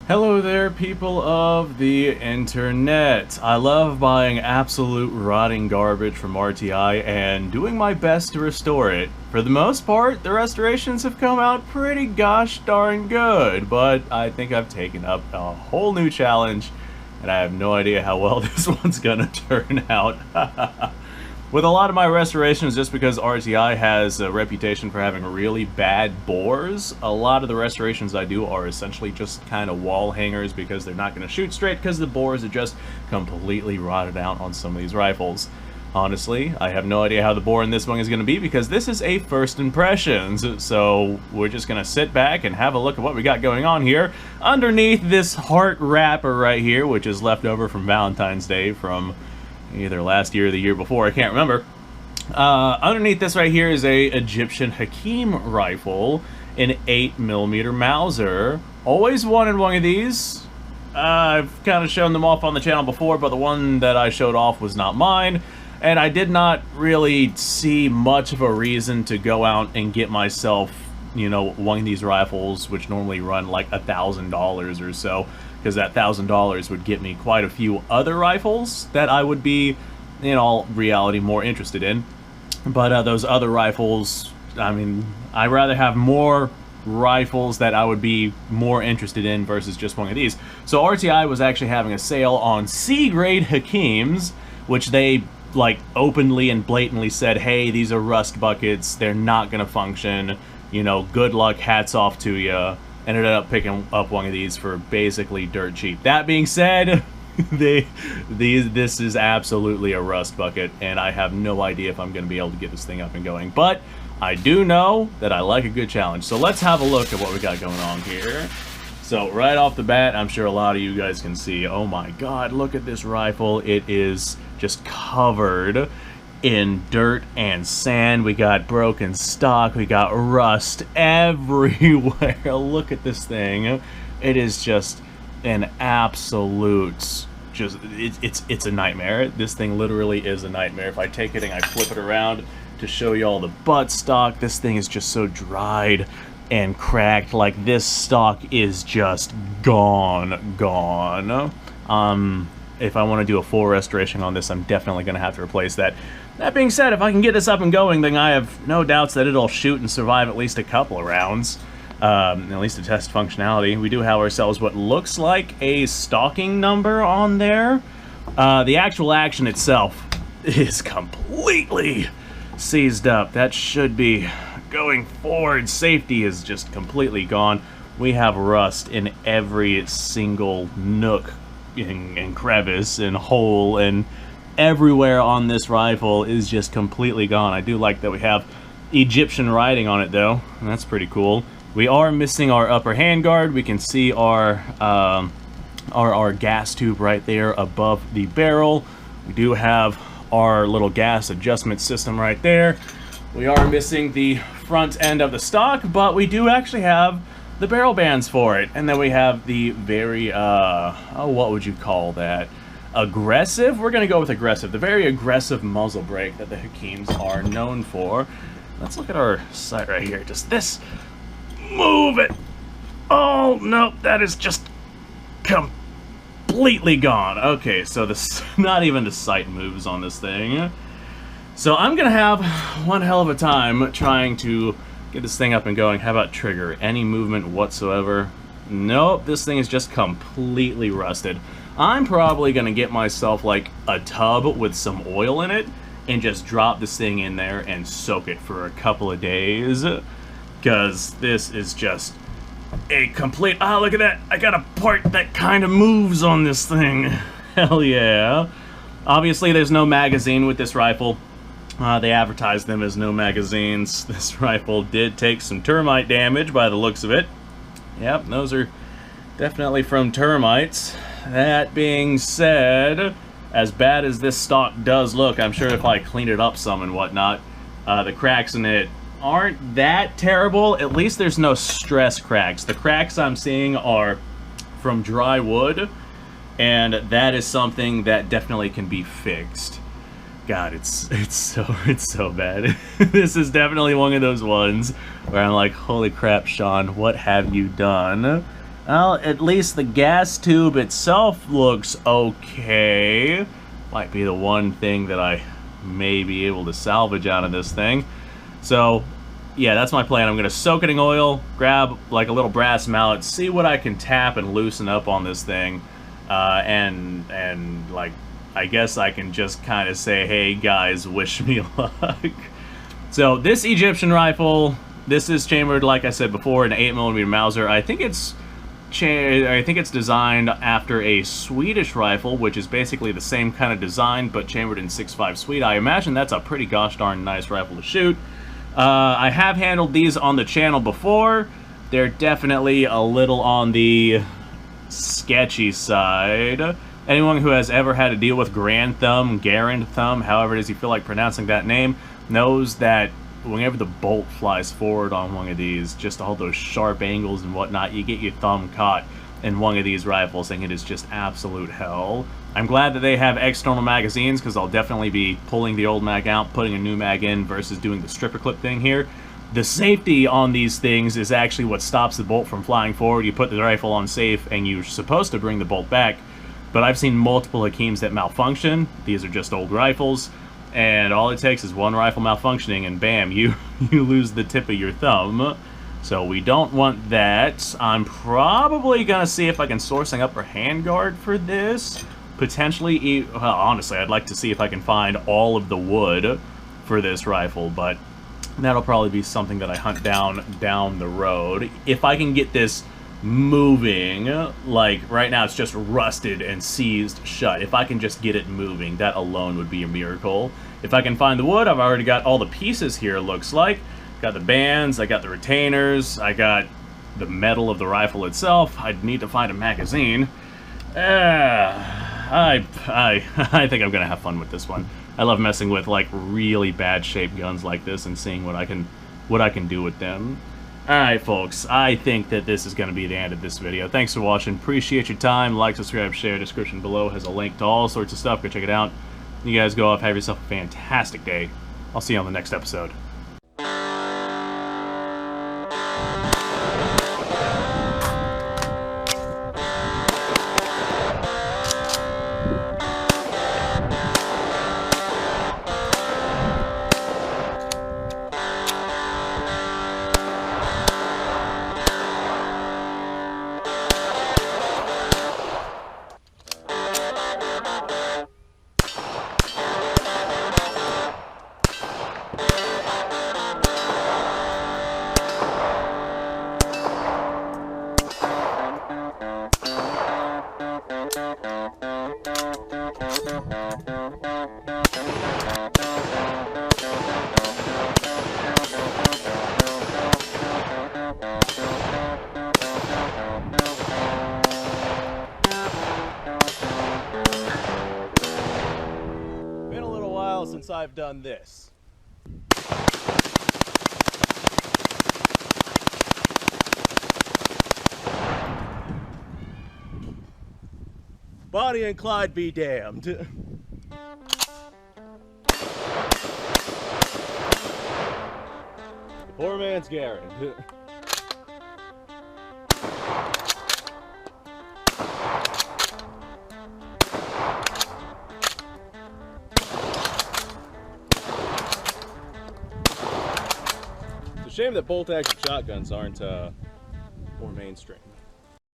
Hello there, people of the internet. I love buying absolute rotting garbage from RTI and doing my best to restore it. For the most part, the restorations have come out pretty gosh darn good, but I think I've taken up a whole new challenge, and I have no idea how well this one's gonna turn out. With a lot of my restorations, just because RTI has a reputation for having really bad bores, a lot of the restorations I do are essentially just kind of wall hangers because they're not going to shoot straight because the bores are just completely rotted out on some of these rifles. Honestly, I have no idea how the bore in this one is going to be because this is a first impressions, so we're just going to sit back and have a look at what we got going on here underneath this heart wrapper right here, which is left over from Valentine's Day from either last year or the year before, I can't remember. Underneath this right here is a Egyptian Hakim rifle, an 8mm Mauser. Always wanted one of these. I've kind of shown them off on the channel before, but the one that I showed off was not mine, and I did not really see much of a reason to go out and get myself, you know, one of these rifles, which normally run like $1,000 or so, because that $1,000 would get me quite a few other rifles that I would be, in all reality, more interested in. But those other rifles, I mean, I'd rather have more rifles that I would be more interested in versus just one of these. So RTI was actually having a sale on C-grade Hakims, which they like openly and blatantly said, hey, these are rust buckets, they're not gonna function, you know, good luck, hats off to you. Ended up picking up one of these for basically dirt cheap. That being said, this is absolutely a rust bucket, and I have no idea if I'm going to be able to get this thing up and going. But I do know that I like a good challenge. So let's have a look at what we got going on here. So right off the bat, I'm sure a lot of you guys can see, oh my god, look at this rifle. It is just covered in dirt and sand. We got broken stock, we got rust everywhere. Look at this thing. It is just an absolute, it's a nightmare. This thing literally is a nightmare. If I take it and I flip it around to show you all the butt stock, this thing is just so dried and cracked. Like, this stock is just gone. If I want to do a full restoration on this, I'm definitely going to have to replace that. That being said, if I can get this up and going, then I have no doubts that it'll shoot and survive at least a couple of rounds. At least to test functionality. We do have ourselves what looks like a stalking number on there. The actual action itself is completely seized up. That should be going forward. Safety is just completely gone. We have rust in every single nook and crevice and hole, and everywhere on this rifle is just completely gone. I do like that we have Egyptian writing on it though, and that's pretty cool. We are missing our upper handguard. We can see our gas tube right there above the barrel. We do have our little gas adjustment system right there. We are missing the front end of the stock, but we do actually have the barrel bands for it. And then we have the very, what would you call that? Aggressive? We're gonna go with aggressive. The very aggressive muzzle brake that the Hakims are known for. Let's look at our sight right here. Just this. Move it! Oh, no, that is just completely gone. Okay, so this, not even the sight moves on this thing. So I'm gonna have one hell of a time trying to get this thing up and going. How about trigger? Any movement whatsoever? Nope, this thing is just completely rusted. I'm probably gonna get myself like a tub with some oil in it and just drop this thing in there and soak it for a couple of days, because this is just a complete, oh, look at that, I got a part that kind of moves on this thing. Hell yeah. Obviously there's no magazine with this rifle. They advertise them as no magazines. This rifle did take some termite damage by the looks of it. Yep, those are definitely from termites. That being said, as bad as this stock does look, I'm sure if I clean it up some and whatnot, the cracks in it aren't that terrible. At least there's no stress cracks. The cracks I'm seeing are from dry wood, and that is something that definitely can be fixed. God, it's so bad. This is definitely one of those ones where I'm like, holy crap, Sean, what have you done? Well, at least the gas tube itself looks okay. Might be the one thing that I may be able to salvage out of this thing. So, yeah, that's my plan. I'm going to soak it in oil, grab like a little brass mallet, see what I can tap and loosen up on this thing. And like, I guess I can just kind of say, hey guys, wish me luck. So this Egyptian rifle, this is chambered, like I said before, in an 8mm Mauser. I think it's designed after a Swedish rifle, which is basically the same kind of design, but chambered in 6.5 Swede. I imagine that's a pretty gosh darn nice rifle to shoot. I have handled these on the channel before. They're definitely a little on the sketchy side. Anyone who has ever had to deal with Grand Thumb, Garand Thumb, however it is you feel like pronouncing that name, knows that whenever the bolt flies forward on one of these, just all those sharp angles and whatnot, you get your thumb caught in one of these rifles, and it is just absolute hell. I'm glad that they have external magazines, because I'll definitely be pulling the old mag out, putting a new mag in, versus doing the stripper clip thing here. The safety on these things is actually what stops the bolt from flying forward. You put the rifle on safe, and you're supposed to bring the bolt back, but I've seen multiple Hakims that malfunction. These are just old rifles. And all it takes is one rifle malfunctioning, and bam, you lose the tip of your thumb. So we don't want that. I'm probably going to see if I can source an upper handguard for this. Potentially, well, honestly, I'd like to see if I can find all of the wood for this rifle, but that'll probably be something that I hunt down the road. If I can get this moving, like right now it's just rusted and seized shut. If I can just get it moving, that alone would be a miracle. If I can find the wood, I've already got all the pieces here, looks like. Got the bands, I got the retainers, I got the metal of the rifle itself. I'd need to find a magazine. I think I'm gonna have fun with this one. I love messing with like really bad shaped guns like this and seeing what I can do with them. Alright folks, I think that this is going to be the end of this video. Thanks for watching, appreciate your time, like, subscribe, share, description below has a link to all sorts of stuff, go check it out. You guys go off, have yourself a fantastic day. I'll see you on the next episode. Since I've done this. Bonnie and Clyde be damned. Poor man's Garand. Shame that bolt-action shotguns aren't more mainstream.